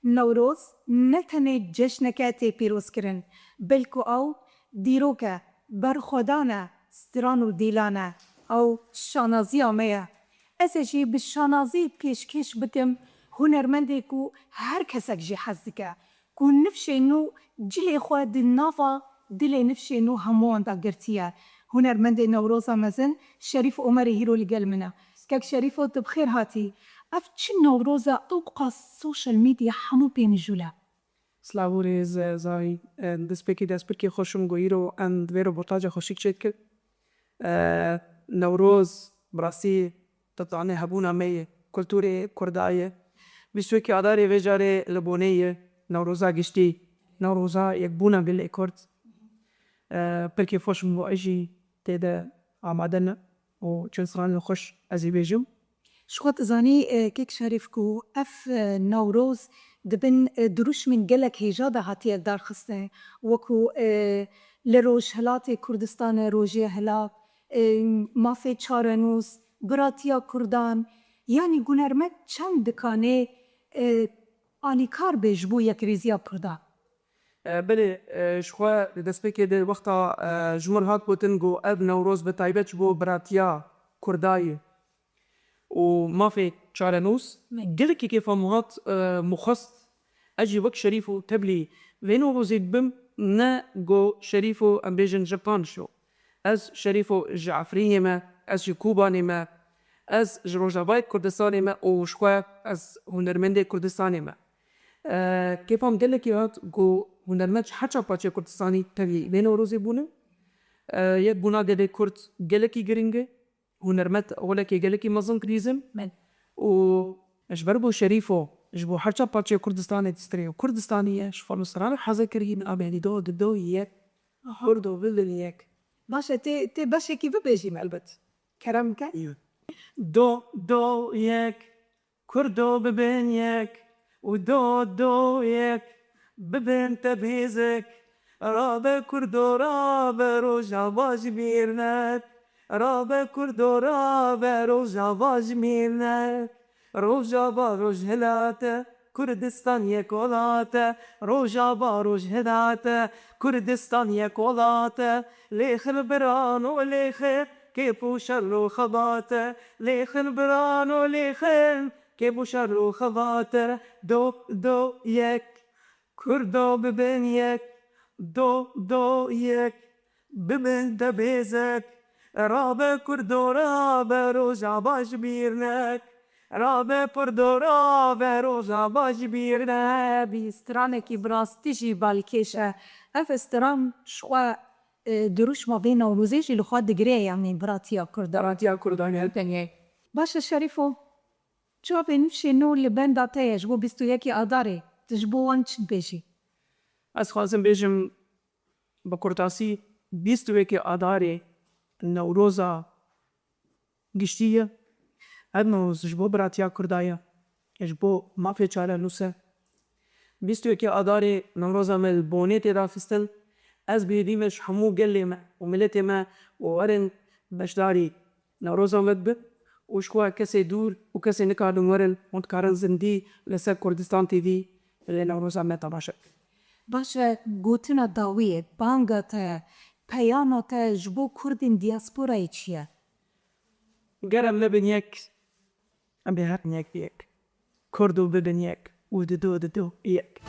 نوروز نتنه جشنکه پیروز کرن بلکو او دیروکه برخودانه ستران و دیلانه او شانازی آمه. از جی به شانازی پیشکش بکم هنرمنده کو هر کسک جی حزدکه کو نفشه نو جلی خواه دل نافا دل نفشه نو هموان دا گرتیه. هنرمنده نوروزا مزن شریف عمر هیرو لگل منه سکک شریفو تبخیر هاتی اف چه نوروزا اوقا سوشل میدیا همو بین جوله. Slavori zai despeki despeki خوشم گویرو اند ویرو بوتاجا خوشیک شد کرد. نوروز براسی تطعنه هبونا میه کلتوری کردایه بیشتر که آداری وجاره لبونیه نوروزا گشتی نوروزا یک بونا گل کرد پرکی خوشم گویجی تیده آمدن و چنسران خوش ازی بیجم. شخوت زانی کیک شریف کو اف نوروز دبن دروش من گلک هیجاده هاتی دار خسته وکو لروج هلات کردستان روژی هلا مافی چارنوز براتیا کردان یعنی گونرمت چند دکانه آنیکار بجبو یک ریزیا پردا. بله شخوا دستپکی در وقتا جمهور هات بوتنگو اب نوروز بتایبت بو براتیا کردای و ما في چارنوس گلکی که فهمات مخص اجي وقت شريفو تبلي وينو روزيد بم نا جو شريفو امبيجن جابان شو از شريفو جعفريه ما از كوباني ما از جروجاباي كردستاني ما او شخوا از هنرمندي كردستاني ما كيف هم قال لك يات جو هنرمند حتى باتشي كردستاني تبلي وينو روزي بونه يد بونا دي كرد قال لك جرينجه هنرمند اقول لك قال لك مازن كريزم و اجبربو شريفو جبو حتى باتشي كردستاني تستري وكردستانية شفالو سرانو حزا كريم أبيني دو يك هردو بلن يك باشا تي باشا كيف بيجي مالبت كرم كا دو يك كردو ببين يك ودو يك ببين تبهيزك رابا كردو رابا روجا باج بيرنات رابا كردو رابا روجا باج ميرنات روجا باروج هلاته كردستان يكولاته روجا باروج هلاته كردستان يكولاته ليخن برانو ليخن كيفو شرو خباته ليخن برانو ليخن كيفو شرو خباته دو يك كردو ببن يك دو يك ببن دبيزك رابا كردو رابا روجا باج بيرنك رابه پردورا و روزا باج بیرنه بی استرانه کی براستیجی بالکشه اف استران شوا دروش ما بین نوروزی جی لخوا دگریه یعنی براتیا کردانی هلپنیه باشه شریفو جواب نفشه نو لبنده تایش بو 21 آداره تجبو وانچ بیجی از خواستم بیجم با کرتاسی 21 آداره نوروزا گشتیه هدنوز جبو براتیا کردایا جبو مافیا چاره نوسه 21 آداری نوروزا مل بونی تیرا فستل از بیدیمش همو گلی ما و ملت ما و ورن بشداری نوروزا مدب و شکوا کسی دور و کسی نکاردن ورن متکارن زندی لسر کردستان تیوی لنوروزا متا باشه باشه گوتنا داویه بانگا تا پیانا تا جبو کردین دیاسپورای چیه؟ گرم لبن یک ام بهر یک یک کردو ببن یک و دو یک